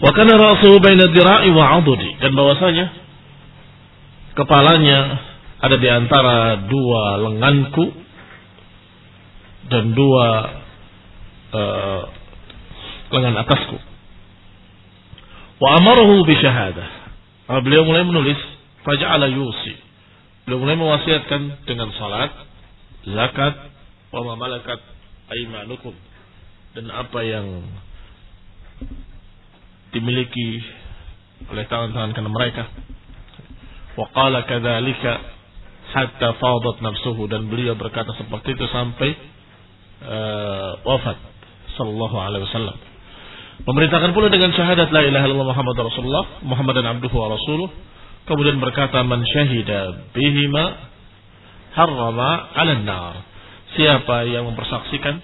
Wa kana ra'suhu baina dhira'i wa 'adudi, dan bahwasanya kepalanya ada di antara dua lenganku dan dua lengan atasku. Wa amarahu bi syahadah. Beliau mulai menulis, faja'ala yusi. Beliau mulai mewasiatkan dengan salat, zakat, wa ma malakat aymanukum, dan apa yang dimiliki oleh tangan-tangan kanan mereka. Wa qala kadzalika hatta fadat nafsuhu, dan beliau berkata seperti itu sampai wafat sallallahu alaihi wasallam. Memerintahkan pula dengan syahadat la ilaha illallah Muhammadur Rasulullah, Muhammadan abduhu wa rasuluh. Kemudian berkata, man syahida bihima harrama 'alan nar. Siapa yang mempersaksikan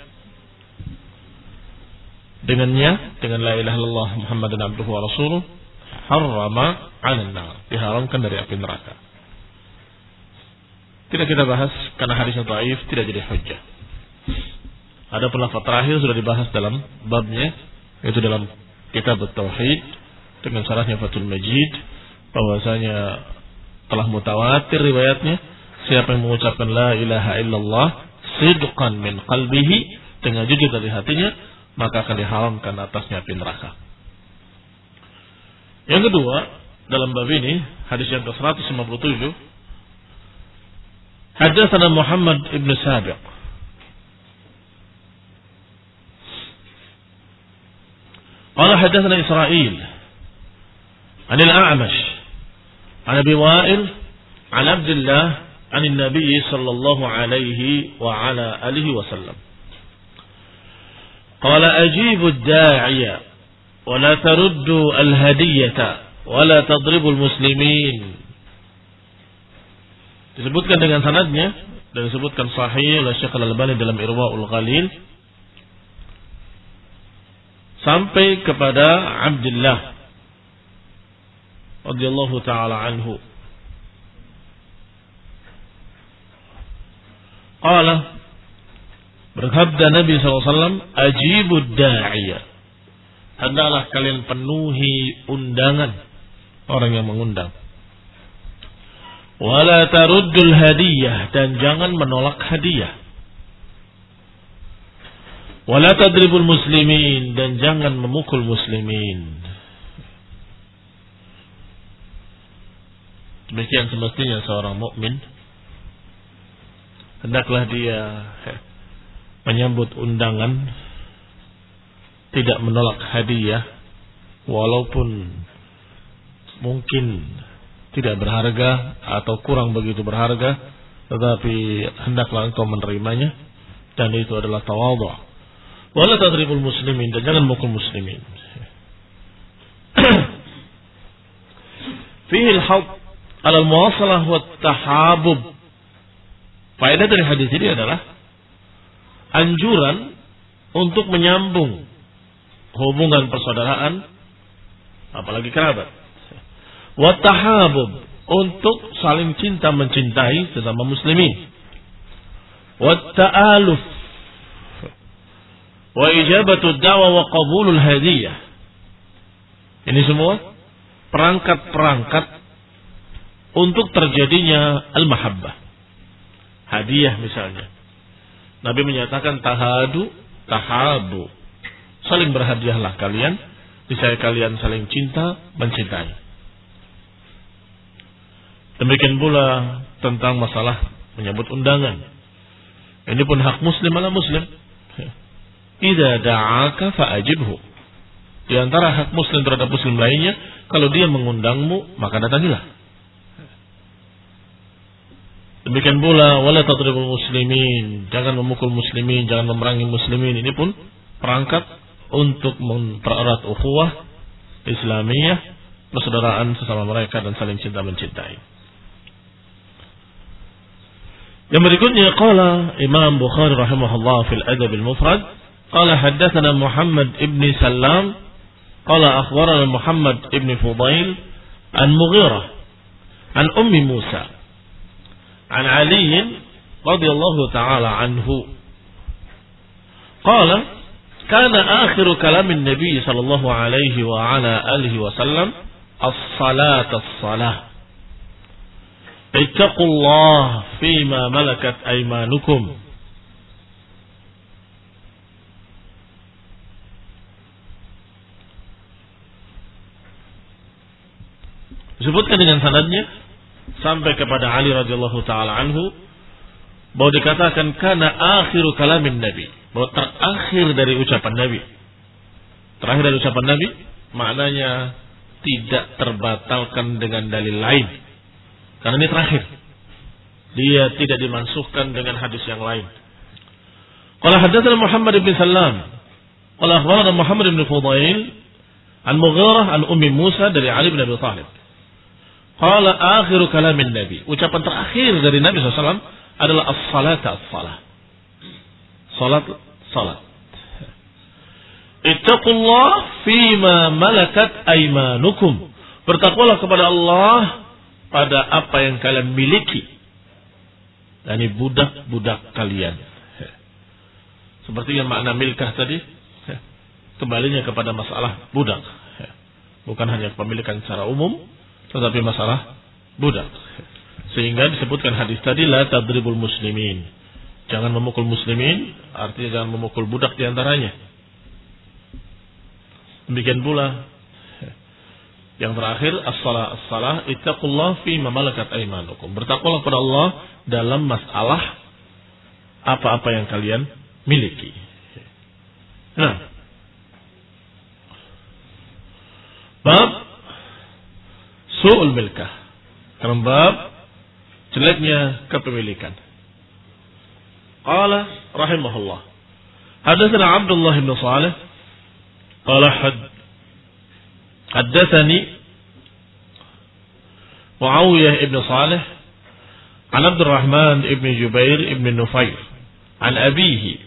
dengannya, dengan la ilaha illallah Muhammadan abduhu wa rasuluh, harrama 'alan nar, diharamkan dari api neraka. Tidak kita bahas karena hadisnya dhaif, tidak jadi hujjah. Ada lafaz terakhir sudah dibahas dalam babnya, yaitu dalam kitab Tauhid dengan syarahnya Fathul Majid, bahwasanya telah mutawatir riwayatnya, siapa yang mengucapkan la ilaha illallah sidqan min qalbihi, dengan jujur dari hatinya, maka akan diharamkan atasnya api neraka. Yang kedua, dalam bab ini hadis yang ke-157, hadatsana Muhammad ibn Sabiq qala hadatsana Israil an al-A'mash an Abi Wa'il an Abdullah an an-Nabi sallallahu alaihi wa ala alihi wa sallam qala ajibu ad-da'iya wa la taruddu al-hadiyata wa la tadribu al-muslimin. Disebutkan dengan sanadnya dan disebutkan sahih oleh Syekh Al-Albani dalam Irwaul Ghalil sampai kepada Abdullah radhiyallahu taala anhu. Qala, bersabda Nabi SAW, ajibud da'iya, hendaklah kalian penuhi undangan orang yang mengundang. Wala taruddul hadiyah, dan jangan menolak hadiah. Wala tadribul muslimin, dan jangan memukul muslimin. Demikian semestinya seorang mukmin, hendaklah dia menyambut undangan, tidak menolak hadiah, walaupun mungkin tidak berharga atau kurang begitu berharga, tetapi hendaklah engkau menerimanya, dan itu adalah tawadhu. Wala tadribul muslimin, dan jangan mukul muslimin. Fihi al-hadd 'ala al-muwasalah wa at-tahabub. Faedah dari hadis ini adalah anjuran untuk menyambung hubungan persaudaraan, apalagi kerabat. Wa tahabub, untuk saling cinta mencintai sesama muslimin. Wa ta'aluf, wa ijabatu da'wa wa qabulul hadiyah. Ini semua perangkat-perangkat untuk terjadinya al-mahabbah. Hadiah misalnya, Nabi menyatakan tahabu, saling berhadiahlah kalian, niscaya kalian saling cinta mencintai. Demikian pula tentang masalah menyambut undangan. Ini pun hak muslim ala muslim. Idza da'aka fa'ajibhu. Di antara hak muslim terhadap muslim lainnya, kalau dia mengundangmu, maka datangilah. Demikian pula wala tadribul muslimin, jangan memukul muslimin, jangan memerangi muslimin. Ini pun perangkat untuk mempererat ukhuwah Islamiyah, persaudaraan sesama mereka, dan saling cinta mencintai. Yang berikutnya, qala Imam Bukhari rahimahullah fil Adab al-Mufrad, qala haddatsana Muhammad ibn Sallam, qala akhbarana Muhammad ibn Fudail an Mughirah an Ummi Musa an Ali radhiyallahu ta'ala anhu qala kana akhiru kalamin Nabi sallallahu alaihi wa ala alihi wasallam as-salat as-salah. Ittaqullah fima malakat aymanukum. Disebutkan dengan sanadnya sampai kepada Ali radhiyallahu taala anhu bahwa dikatakan kana akhiru kalamin Nabi, bahwa terakhir dari ucapan Nabi. Terakhir dari ucapan Nabi maknanya tidak terbatalkan dengan dalil lain. Karena ini terakhir. Dia tidak dimansuhkan dengan hadis yang lain. Qala haddatsana Muhammad bin Sallam. Qala akhbarana Muhammad bin Fudail an Mughirah an Ummi Musa dari Ali bin Abi Thalib. Qala akhiru kalamin Nabi. Ucapan terakhir dari Nabi SAW adalah as-salat as-salah. Salat. Ittaqullah fima malakat aymanukum. Bertakwalah kepada Allah pada apa yang kalian miliki. Yani budak-budak kalian. Seperti yang makna milkah tadi, kembalinya kepada masalah budak. Bukan hanya kepemilikan secara umum, tetapi masalah budak. Sehingga disebutkan hadis tadi, la tadribul muslimin. Jangan memukul muslimin, artinya jangan memukul budak diantaranya. Demikian pula yang terakhir, as-salah, ittaqullah fi ma malakat aymanukum. Bertakwalah kepada Allah dalam masalah apa-apa yang kalian miliki. Nah, bab su'ul milkah. Karena bab jeleknya kepemilikan. Qala rahimahullah. Hadatsana Abdullah bin Shalih qala haddatsani Muawiyah ibn Salih an Abdurrahman ibn Jubair ibn Nufair an abihi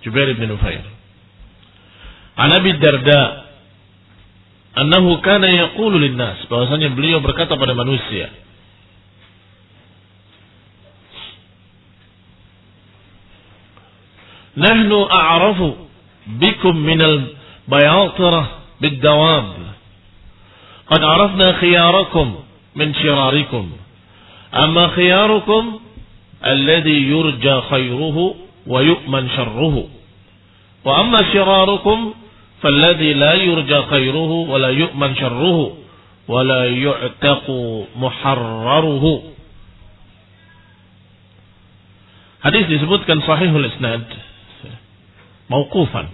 Jubair ibn Nufair an Abi Darda annahu kana yaqulu lin-nas, bahwasanya beliau berkata pada manusia, nahnu a'rafu bikum minal bayatirah bid-dawab qad arafna khiyarakum min shirarikum amma khiyarukum alladhi yurja khayruhu wa yu'man sharruhu wa amma shirarukum falladhi la yurja khayruhu wa la yu'man sharruhu wa la yu'taqu muharraruhu. Hadis disebutkan sahihul isnad mauqufan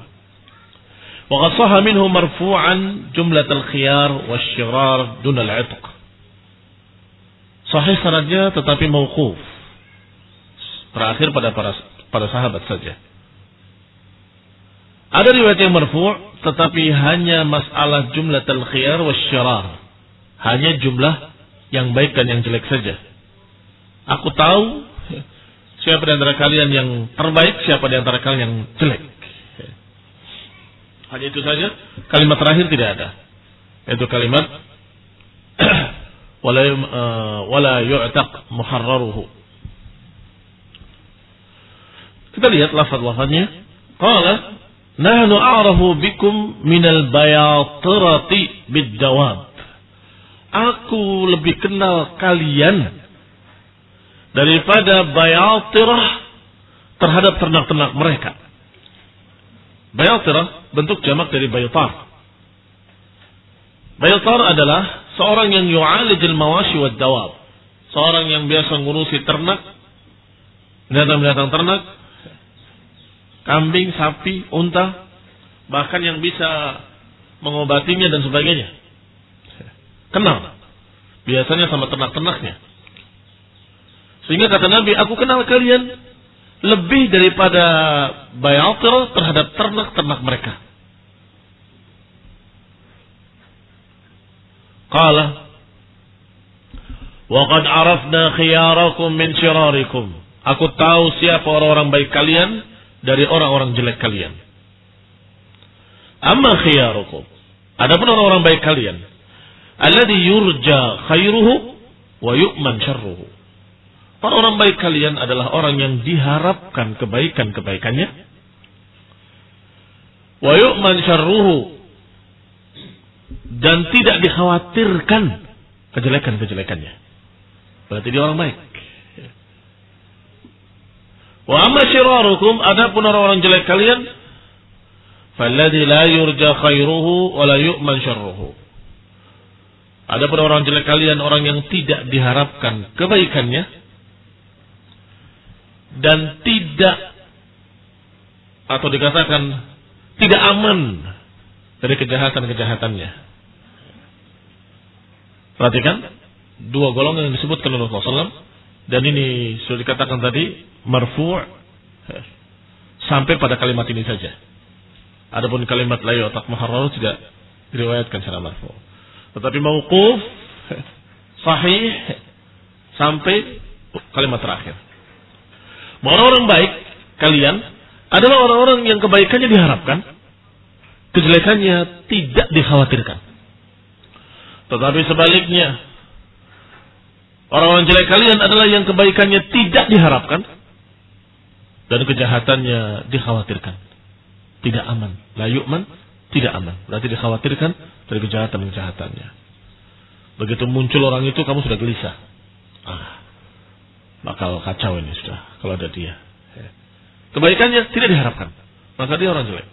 wa qad sahha minhu marfu'an jumlat al-khiyar wasy-shirar dun al-'itq. Sahih sanadnya tetapi mauquf, terakhir pada para sahabat saja. Ada riwayat yang marfu' tetapi hanya masalah jumlat al-khiyar wasy-shirar, hanya jumlah yang baik dan yang jelek saja. Aku tahu siapa di antara kalian yang terbaik, siapa di antara kalian yang jelek. Hanya itu saja. Kalimat terakhir tidak ada, yaitu kalimat wala yu'taq muharraruhu. Kita lihat lafaz-lafaznya. Qala nahnu a'rafu bikum minal bayatirati bid-dawab. Aku lebih kenal kalian daripada bayatirah terhadap ternak-ternak mereka. Bayatirah bentuk jamak dari baytar. Baytar adalah seorang yang yu'alijul mawashi wad dawab. Seorang yang biasa ngurusi ternak, binatang-binatang ternak, kambing, sapi, unta, bahkan yang bisa mengobatinya dan sebagainya. Kenal. Biasanya sama ternak-ternaknya. Sehingga kata Nabi, aku kenal kalian lebih daripada bayatir terhadap ternak-ternak mereka. Qala wa qad arafna khiyarakum min shirarikum. Aku tahu siapa orang-orang baik kalian dari orang-orang jelek kalian. Amma khiyarukum, adapun orang-orang baik kalian, alladhi yurja khairuhu wa yu'man syarruhu. Orang-orang baik kalian adalah orang yang diharapkan kebaikan-kebaikannya wa yu'man syarruhu, dan tidak dikhawatirkan kejelekan-kejelekannya. Berarti dia orang baik. Wa amma syirarukum, adapun orang-orang jelek kalian, falladzi la yurja khairuhu wa la yu'man syarruhu. Adapun orang jelek kalian, orang yang tidak diharapkan kebaikannya dan tidak, atau dikatakan tidak aman dari kejahatan-kejahatannya. Perhatikan dua golongan yang disebutkan oleh Rasulullah SAW, dan ini sudah dikatakan tadi marfu' sampai pada kalimat ini saja. Adapun kalimat la yu'taq muharrar tidak diriwayatkan secara marfu'. Tetapi mauquf sahih sampai kalimat terakhir. Orang-orang baik kalian adalah orang-orang yang kebaikannya diharapkan, kejelekannya tidak dikhawatirkan. Tetapi sebaliknya, orang-orang jelek kalian adalah yang kebaikannya tidak diharapkan dan kejahatannya dikhawatirkan. Tidak aman. La yu'man, tidak aman. Berarti dikhawatirkan dari kejahatan-kejahatannya. Begitu muncul orang itu, kamu sudah gelisah. Bakal kacau ini sudah kalau ada dia. Kebaikannya tidak diharapkan, maka dia orang jelek.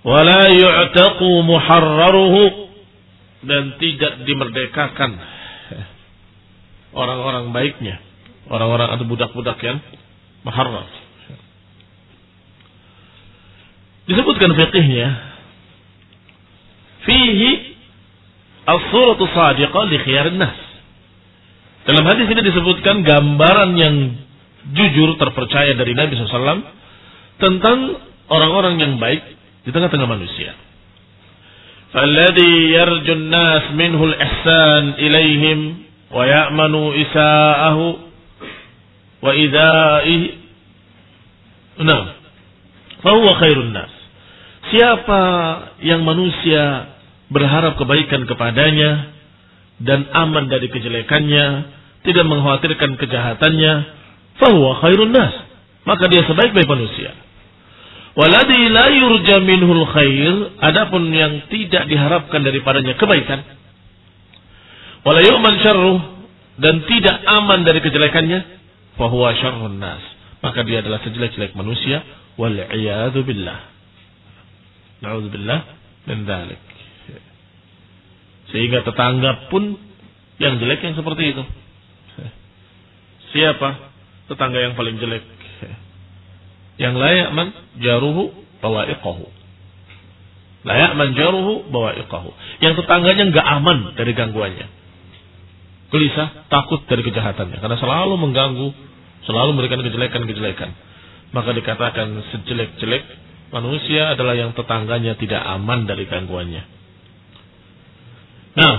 Wala yu'taqu muharraruhu, dan tidak dimerdekakan orang-orang baiknya, orang-orang atau budak-budak yang muharrar. Disebutkan fiqihnya, fihi as-suratu sadiqah li khiyarin nas. Dalam hadis ini disebutkan gambaran yang jujur terpercaya dari Nabi SAW tentang orang-orang yang baik di tengah-tengah manusia. فَالَّذِي يَرْجُ النَّاسِ مِنْهُ الْإِحْسَانِ إِلَيْهِمْ وَيَأْمَنُ إِسَاءَهُ وَإِذَائِهِ نعم فَهُوَ خَيْرُ النَّاسِ. Siapa yang manusia berharap kebaikan kepadanya dan aman dari kejelekannya, tidak mengkhawatirkan kejahatannya, fahuwa khairun nas, maka dia sebaik-baik manusia. Waladhi la yurja minhul khair, adapun yang tidak diharapkan daripadanya kebaikan, wala yu'man syarruh, dan tidak aman dari kejelekannya, fahuwa syarrun nas, maka dia adalah sejelek-jelek manusia. Wal iyadu billah, na'udzubillah min dzalik. Sehingga tetangga pun yang jelek yang seperti itu. Siapa tetangga yang paling jelek? Yang la ya'man jaruhu bawa'iqahu. La ya'man jaruhu bawa'iqahu. Yang tetangganya enggak aman dari gangguannya. Gelisah, takut dari kejahatannya, karena selalu mengganggu, selalu memberikan kejelekan-kejelekan. Maka dikatakan sejelek-jelek manusia adalah yang tetangganya tidak aman dari gangguannya. Nah,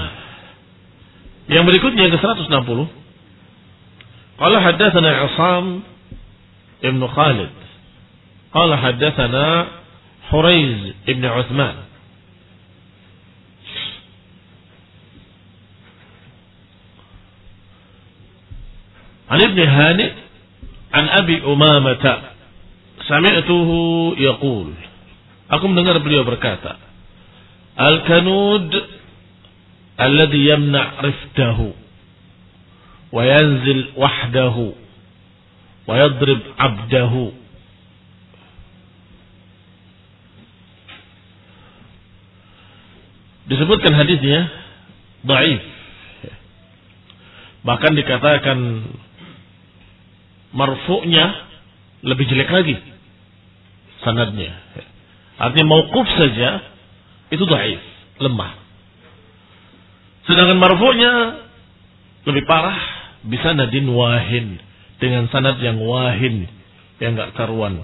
yang berikutnya yang ke-160. Qala haddatsana Isam ibn Khalid. Qala haddatsana Huraiz ibn Uthman. An Ibn Hani an Abi Umamah sami'tuhu yaqul. Aku mendengar beliau berkata, Al-kanud alladhi yamna' rifdahu wa yanzil wahdahu wa yadrib abdahu. Disebutkan hadisnya dhaif. Bahkan dikatakan marfu'nya lebih jelek lagi sanadnya. Artinya mauquf saja itu dhaif, lemah. Sedangkan marfu'nya lebih parah, bisa nadin wahin, dengan sanad yang wahin, yang enggak karuan.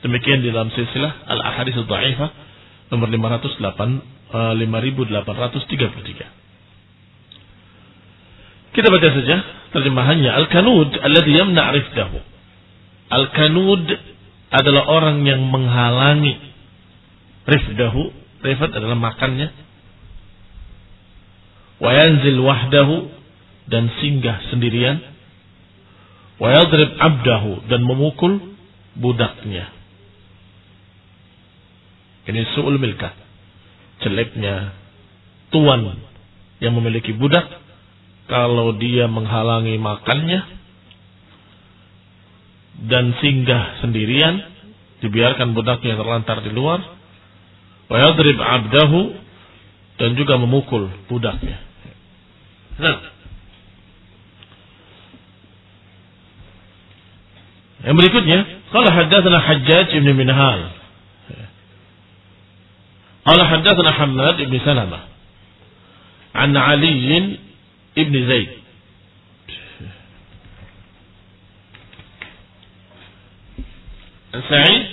Demikian di dalam silsilah al-ahadits dhaifah nomor 5833. Kita baca saja terjemahannya. Al-kanud alladhi yamna' rifdahu. Al-kanud adalah orang yang menghalangi rifdahu. Rifat adalah makannya. Wa yanzil wahdahu, dan singgah sendirian. Wa yadrib abdahu, dan memukul budaknya. Ini su'ul milkah, jeleknya tuan yang memiliki budak kalau dia menghalangi makannya dan singgah sendirian, dibiarkan budaknya terlantar di luar, wa yadrib 'abdahu, dan juga memukul budaknya. Nah, yang berikutnya, qala haddatsana Hajjaj ibn Minhal, qala haddatsana Hammad ibn Salamah an Ali ibn Zaid an Sa'id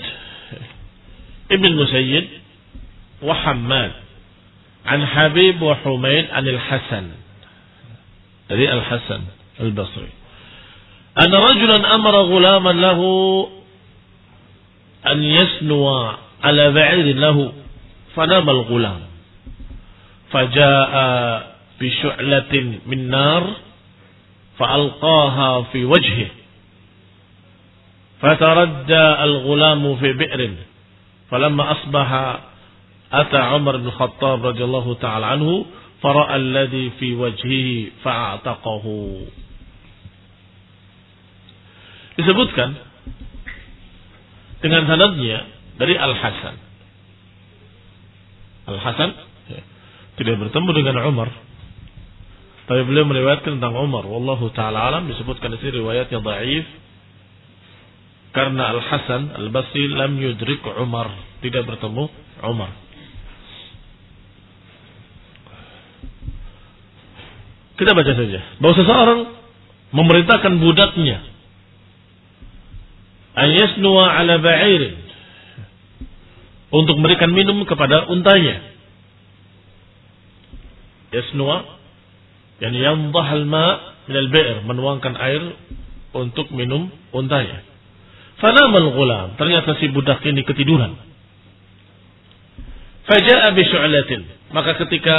ibn Musayyib wa Hammad an Habib wa Humayd an al-Hasan, dari Al-Hasan Al-Basri, anna rajulan amara ghulaman lahu an yasnuwa ala ba'irin lahu fanama al-ghulam faja'a bi syu'latin min nar fa'alqaha fi wajhihi fataradda al-ghulamu fi bi'rin falamma asbaha ata Umar bin Khattab radhiyallahu ta'ala anhu fara'a alladhi fi wajhihi fa'ataqahu. Disebutkan dengan sanadnya dari Al-Hasan. Al-Hasan tidak bertemu dengan Umar, tapi beliau meriwayatkan tentang Umar. Wallahu ta'ala alam. Disebutkan di sini riwayatnya dhaif karena Al-Hasan Al-Basri lam yudrik Umar, tidak bertemu Umar. Kita baca saja bahwa seseorang memerintahkan budaknya an yasnuwa ala ba'irin, untuk memberikan minum kepada untanya. Yasnuwa yani yandah al-ma' min al-bi'r, menuangkan air untuk minum untanya. Fanamal ghulam, ternyata si budak ini ketiduran. Faja'a bi syu'latin, maka ketika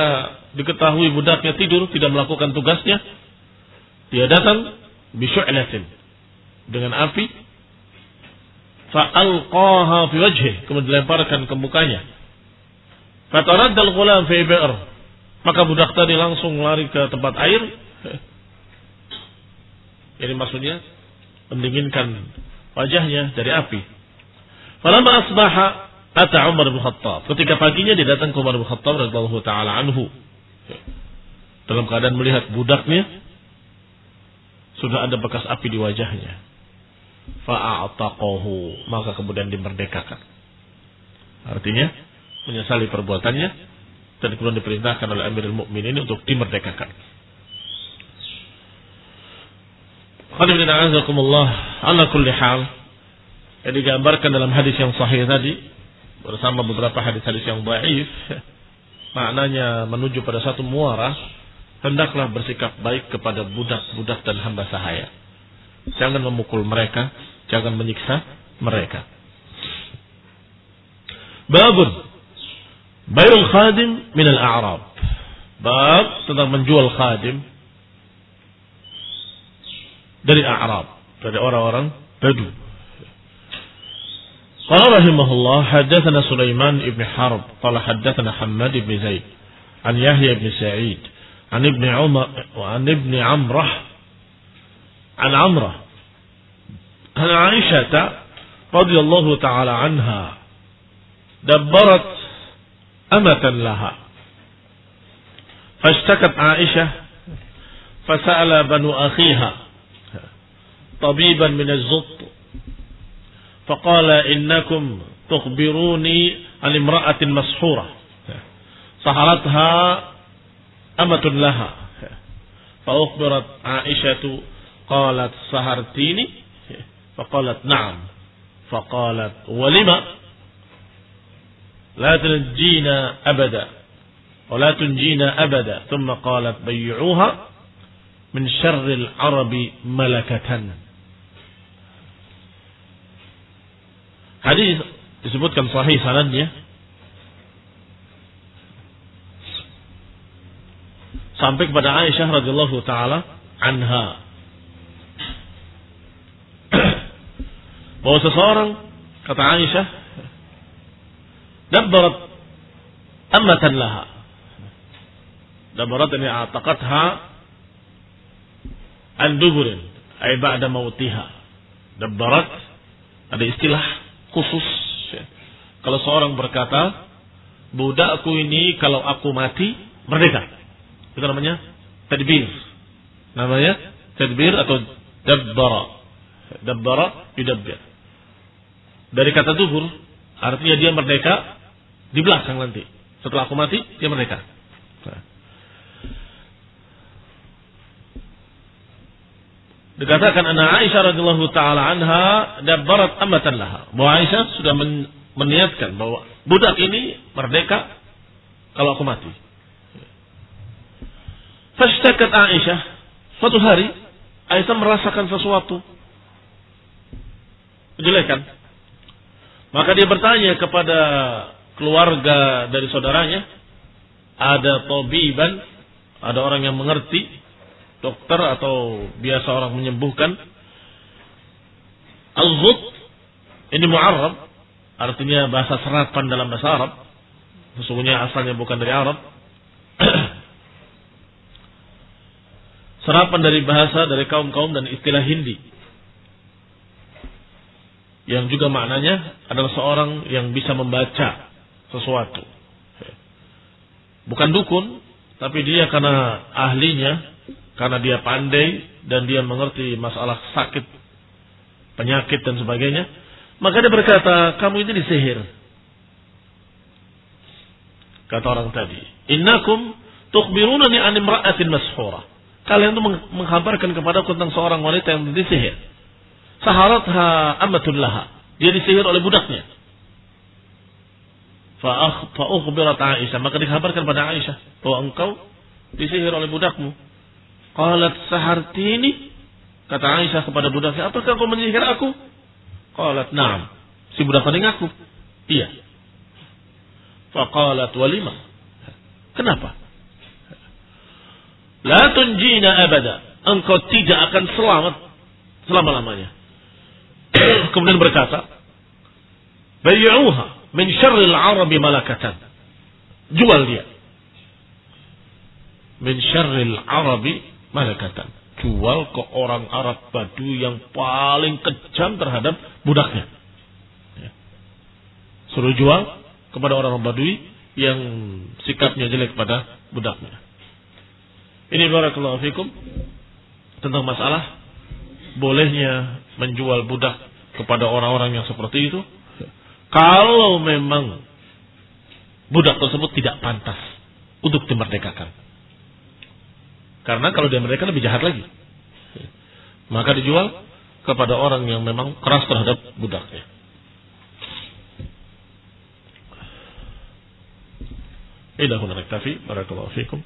diketahui budaknya tidur tidak melakukan tugasnya, dia datang bi syu'latin, dengan api, fa'alqaha fi wajhihi, kemudian dilemparkan ke mukanya. Fataradda al-ghulam fi bi'r, maka budak tadi langsung lari ke tempat air. Ini maksudnya mendinginkan wajahnya dari api. Falamma asbaha ata Umar bin Khattab, ketika paginya dia datang ke Umar bin Khattab radhiyallahu taala anhu dalam keadaan melihat budaknya sudah ada bekas api di wajahnya. Fa'ataqahu, maka kemudian dimerdekakan. Artinya menyesali perbuatannya dan kemudian diperintahkan oleh Amirul Mukminin untuk dimerdekakan. Alhamdulillah, ala kulli hal, yang digambarkan dalam hadis yang sahih tadi bersama beberapa hadis-hadis yang dhaif, maknanya menuju pada satu muarah, hendaklah bersikap baik kepada budak-budak dan hamba sahaya. Jangan memukul mereka, jangan menyiksa mereka. Babun bayul khadim min al-a'rab. Bab tentang menjual khadim dari A'rab, dari orang-orang Badu. Qala rahimahullah, haddatsana Sulaiman ibn Harb, qala haddatsana Hammad ibn Zaid, an Yahya ibn Sa'id, an ibn Umar wa an ibn Amrah, an Amrah, an Aisyah radhiyallahu ta'ala anha, dabbarat amatan laha. Fashtakat Aisyah, fasa'ala banu akhiha طبيبا من الزط فقال إنكم تخبروني عن امرأة مسحورة سحرتها أمة لها فأخبرت عائشة قالت سحرتيني فقالت نعم فقالت ولما لا تنجينا أبدا ولا تنجينا أبدا ثم قالت بيعوها من شر العرب ملكة. Hadis disebutkan sahih sanadnya sampai kepada Aisyah radhiyallahu taala anha bahwa seseorang, kata Aisyah, dabbarat amatan laha. Dabbarat ini ataqatha an duburin ay ba'da mautiha. Dabbarat ada istilah khusus. Kalau seorang berkata, budakku ini kalau aku mati merdeka. Itu namanya tadbir. Namanya tadbir atau dabbara. Dabbara yudabbir. Dari kata dubur, artinya dia merdeka di belakang nanti. Setelah aku mati, dia merdeka. Dikatakan anna Aisyah radhiyallahu taala anha dabbarat amatan laha. Bahwa Aisyah sudah meniatkan bahwa budak ini merdeka kalau aku mati. Fashtakat Aisyah, suatu hari Aisyah merasakan sesuatu kejelekan. Maka dia bertanya kepada keluarga dari saudaranya, ada tabiban, ada orang yang mengerti, dokter atau biasa orang menyembuhkan. Al-ghut ini mu'arrab, artinya bahasa serapan dalam bahasa Arab. Sesungguhnya asalnya bukan dari Arab. Serapan dari bahasa dari kaum-kaum dan istilah Hindi. Yang juga maknanya adalah seorang yang bisa membaca sesuatu. Bukan dukun, tapi dia karena ahlinya, karena dia pandai dan dia mengerti masalah sakit, penyakit dan sebagainya, maka dia berkata, kamu ini disihir. Kata orang tadi, innakum tukhbirunani an imra'atin mashhura. Kalian itu mengkabarkan kepadaku tentang seorang wanita yang disihir. Saharatha amatun laha. Dia disihir oleh budaknya. Fa'ukhbirat Aisyah. Maka dikabarkan pada Aisyah bahwa engkau disihir oleh budakmu. Qalat sahartini. Kata Aisyah kepada budaknya, apakah kau menyihir aku? Qalat na'am. Si budak tadi ngaku. Iya. Faqalat walima. Kenapa? La tunjina abada. Engkau tidak akan selamat selama-lamanya. Kemudian berkata, bayyuha min syarril arabi malakatan. Jual dia. Min syarril arabi malakatan. Jual ke orang Arab Badui yang paling kejam terhadap budaknya. Suruh jual kepada orang Badui yang sikapnya jelek pada budaknya. Ini barakallahu fikum tentang masalah bolehnya menjual budak kepada orang-orang yang seperti itu. Kalau memang budak tersebut tidak pantas untuk dimerdekakan. Karena kalau dia merdeka lebih jahat lagi. Maka dijual kepada orang yang memang keras terhadap budaknya. Idahun naktafi barakallahu fikum.